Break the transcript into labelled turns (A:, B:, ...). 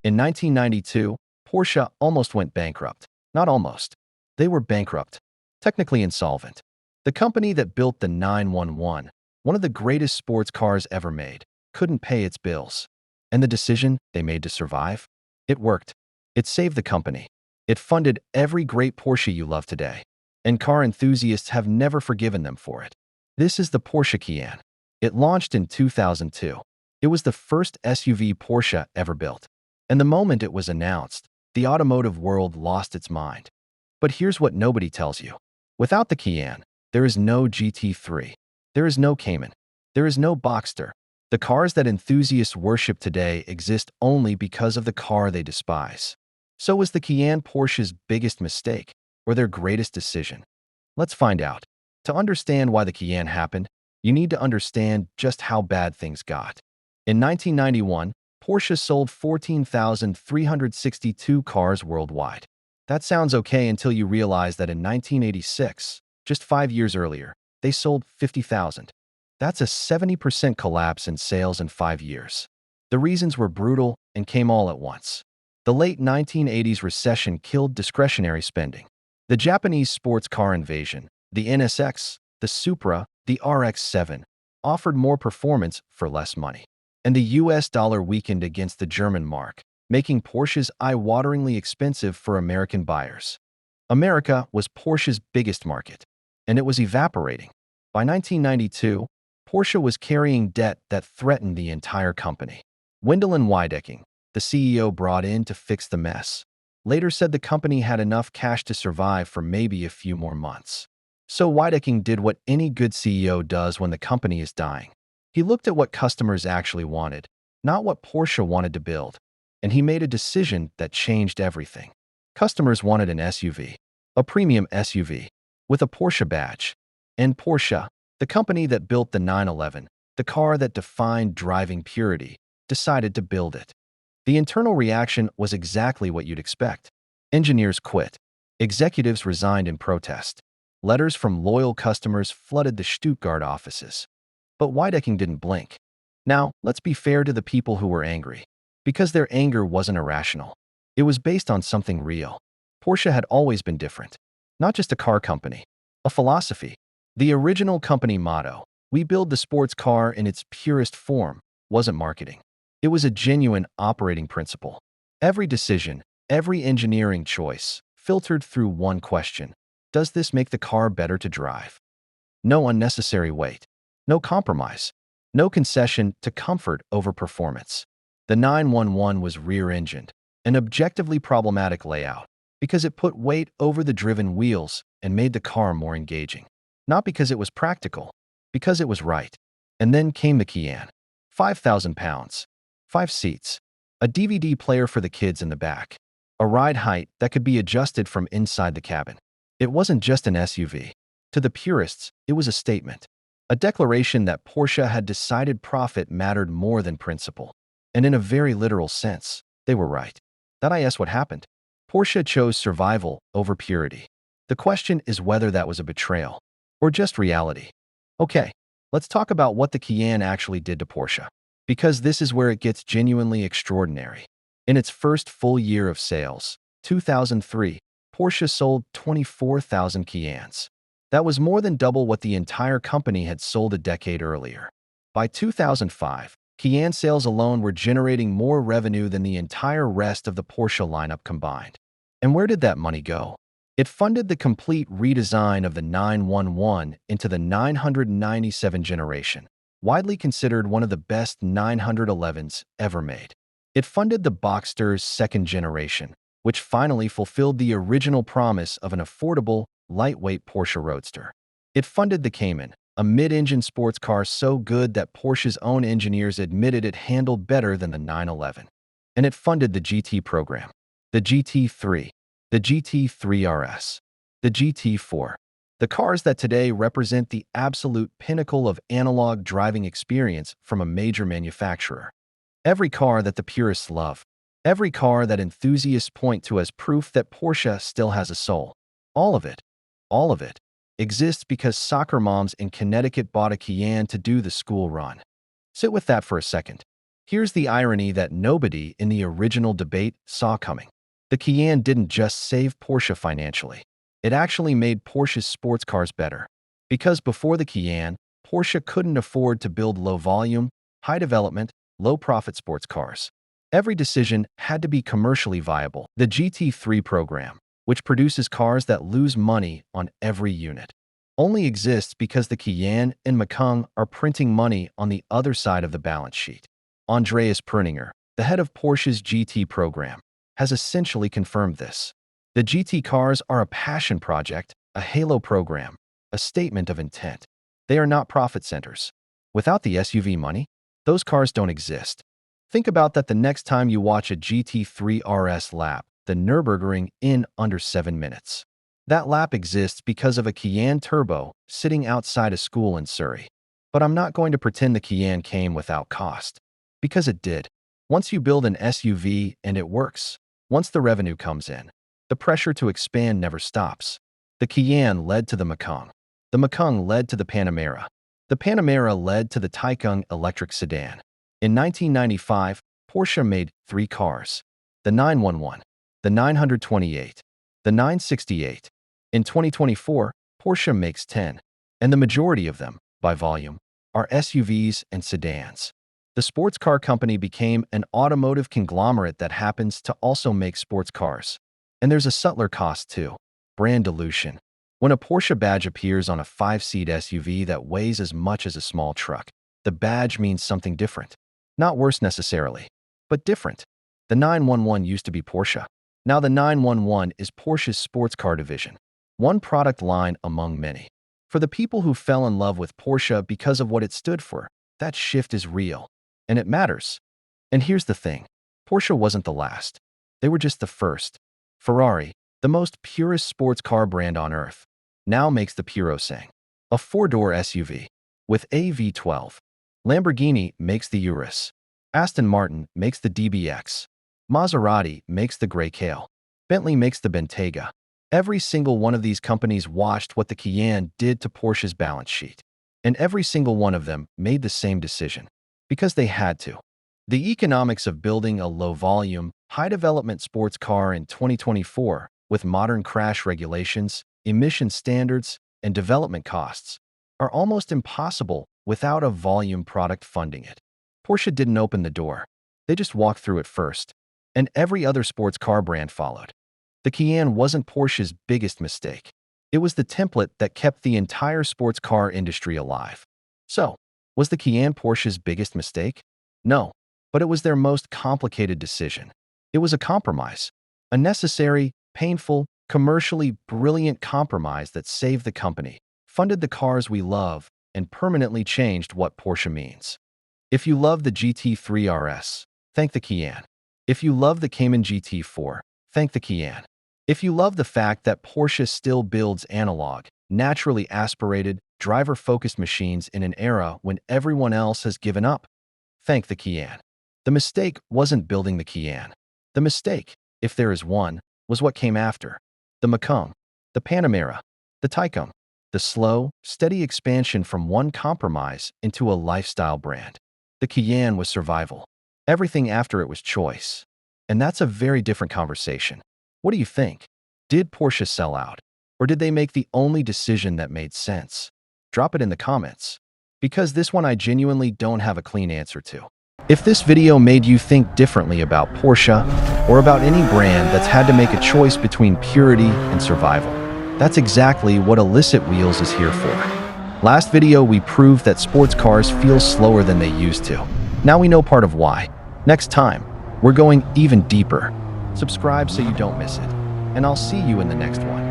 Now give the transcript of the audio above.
A: In 1992, Porsche almost went bankrupt. Not almost. They were bankrupt, technically insolvent. The company that built the 911, one of the greatest sports cars ever made, couldn't pay its bills. And the decision they made to survive? It worked. It saved the company. It funded every great Porsche you love today. And car enthusiasts have never forgiven them for it. This is the Porsche Cayenne. It launched in 2002. It was the first SUV Porsche ever built. And the moment it was announced, the automotive world lost its mind. But here's what nobody tells you. Without the Cayenne, there is no GT3. There is no Cayman. There is no Boxster. The cars that enthusiasts worship today exist only because of the car they despise. So was the Cayenne Porsche's biggest mistake, or their greatest decision? Let's find out. To understand why the Cayenne happened, you need to understand just how bad things got. In 1991, Porsche sold 14,362 cars worldwide. That sounds okay until you realize that in 1986, just 5 years earlier, they sold 50,000. That's a 70% collapse in sales in 5 years. The reasons were brutal and came all at once. The late 1980s recession killed discretionary spending. The Japanese sports car invasion, the NSX, the Supra, the RX-7, offered more performance for less money. And the US dollar weakened against the German mark, making Porsches eye-wateringly expensive for American buyers. America was Porsche's biggest market, and it was evaporating. By 1992, Porsche was carrying debt that threatened the entire company. Wendell and Weidecking, the CEO brought in to fix the mess, later said the company had enough cash to survive for maybe a few more months. So Weidecking did what any good CEO does when the company is dying. He looked at what customers actually wanted, not what Porsche wanted to build, and he made a decision that changed everything. Customers wanted an SUV, a premium SUV, with a Porsche badge. And Porsche, the company that built the 911, the car that defined driving purity, decided to build it. The internal reaction was exactly what you'd expect. Engineers quit. Executives resigned in protest. Letters from loyal customers flooded the Stuttgart offices. But Weidecking didn't blink. Now, let's be fair to the people who were angry, because their anger wasn't irrational. It was based on something real. Porsche had always been different. Not just a car company, a philosophy. The original company motto, "We build the sports car in its purest form," wasn't marketing. It was a genuine operating principle. Every decision, every engineering choice, filtered through one question: does this make the car better to drive? No unnecessary weight. No compromise. No concession to comfort over performance. The 911 was rear-engined, an objectively problematic layout, because it put weight over the driven wheels and made the car more engaging. Not because it was practical, because it was right. And then came the Cayenne. 5,000 pounds. 5 seats. A DVD player for the kids in the back. A ride height that could be adjusted from inside the cabin. It wasn't just an SUV. To the purists, it was a statement. A declaration that Porsche had decided profit mattered more than principle. And in a very literal sense, they were right. That is what happened. Porsche chose survival over purity. The question is whether that was a betrayal or just reality. Okay, let's talk about what the Cayenne actually did to Porsche, because this is where it gets genuinely extraordinary. In its first full year of sales, 2003, Porsche sold 24,000 Cayennes. That was more than double what the entire company had sold a decade earlier. By 2005, Cayenne sales alone were generating more revenue than the entire rest of the Porsche lineup combined. And where did that money go? It funded the complete redesign of the 911 into the 997 generation, widely considered one of the best 911s ever made. It funded the Boxster's second generation, which finally fulfilled the original promise of an affordable, lightweight Porsche Roadster. It funded the Cayman, a mid-engine sports car so good that Porsche's own engineers admitted it handled better than the 911. And it funded the GT program, the GT3, the GT3 RS, the GT4, the cars that today represent the absolute pinnacle of analog driving experience from a major manufacturer. Every car that the purists love, every car that enthusiasts point to as proof that Porsche still has a soul, all of it exists because soccer moms in Connecticut bought a Cayenne to do the school run. Sit with that for a second. Here's the irony that nobody in the original debate saw coming. The Cayenne didn't just save Porsche financially. It actually made Porsche's sports cars better. Because before the Cayenne, Porsche couldn't afford to build low-volume, high-development, low-profit sports cars. Every decision had to be commercially viable. The GT3 program, which produces cars that lose money on every unit, only exists because the Cayenne and Macan are printing money on the other side of the balance sheet. Andreas Perninger, the head of Porsche's GT program, has essentially confirmed this. The GT cars are a passion project, a halo program, a statement of intent. They are not profit centers. Without the SUV money, those cars don't exist. Think about that the next time you watch a GT3 RS lap, the Nürburgring in under 7 minutes. That lap exists because of a Cayenne turbo sitting outside a school in Surrey. But I'm not going to pretend the Cayenne came without cost. Because it did. Once you build an SUV and it works, once the revenue comes in, the pressure to expand never stops. The Cayenne led to the Macan. The Macan led to the Panamera. The Panamera led to the Taycan electric sedan. In 1995, Porsche made 3 cars: the 911, the 928, the 968. In 2024, Porsche makes 10, and the majority of them, by volume, are SUVs and sedans. The sports car company became an automotive conglomerate that happens to also make sports cars. And there's a subtler cost too: brand dilution. When a Porsche badge appears on a 5-seat SUV that weighs as much as a small truck, the badge means something different. Not worse necessarily, but different. The 911 used to be Porsche. Now the 911 is Porsche's sports car division. One product line among many. For the people who fell in love with Porsche because of what it stood for, that shift is real. And it matters. And here's the thing. Porsche wasn't the last. They were just the first. Ferrari, the most purest sports car brand on earth, now makes the Purosangue, a 4-door SUV with a V12. Lamborghini makes the Urus. Aston Martin makes the DBX. Maserati makes the Grey Kale. Bentley makes the Bentayga. Every single one of these companies watched what the Cayenne did to Porsche's balance sheet. And every single one of them made the same decision. Because they had to. The economics of building a low-volume, high-development sports car in 2024, with modern crash regulations, emission standards, and development costs, are almost impossible without a volume product funding it. Porsche didn't open the door. They just walked through it first. And every other sports car brand followed. The Cayenne wasn't Porsche's biggest mistake. It was the template that kept the entire sports car industry alive. So, was the Cayenne Porsche's biggest mistake? No, but it was their most complicated decision. It was a compromise. A necessary, painful, commercially brilliant compromise that saved the company, funded the cars we love, and permanently changed what Porsche means. If you love the GT3 RS, thank the Cayenne. If you love the Cayman GT4, thank the Cayenne. If you love the fact that Porsche still builds analog, naturally aspirated, driver-focused machines in an era when everyone else has given up, thank the Cayenne. The mistake wasn't building the Cayenne. The mistake, if there is one, was what came after. The Macan, the Panamera, the Taycan, the slow, steady expansion from one compromise into a lifestyle brand. The Cayenne was survival. Everything after it was choice. And that's a very different conversation. What do you think? Did Porsche sell out? Or did they make the only decision that made sense? Drop it in the comments. Because this one I genuinely don't have a clean answer to. If this video made you think differently about Porsche, or about any brand that's had to make a choice between purity and survival, that's exactly what Illicit Wheels is here for. Last video we proved that sports cars feel slower than they used to. Now we know part of why. Next time, we're going even deeper. Subscribe so you don't miss it. And I'll see you in the next one.